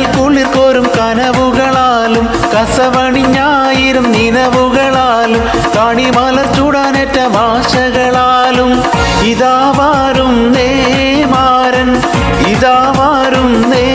കനവിൽ കുളിർ കോരും കനവുകളാലും കസവണിഞ്ഞായിരം നിലവുകളാലും കാണിമലർ ചൂടാനേറ്റ ഭാഷകളാലും ഇതാ വാരും നേ മാരൻ, ഇതാ വാരും നേ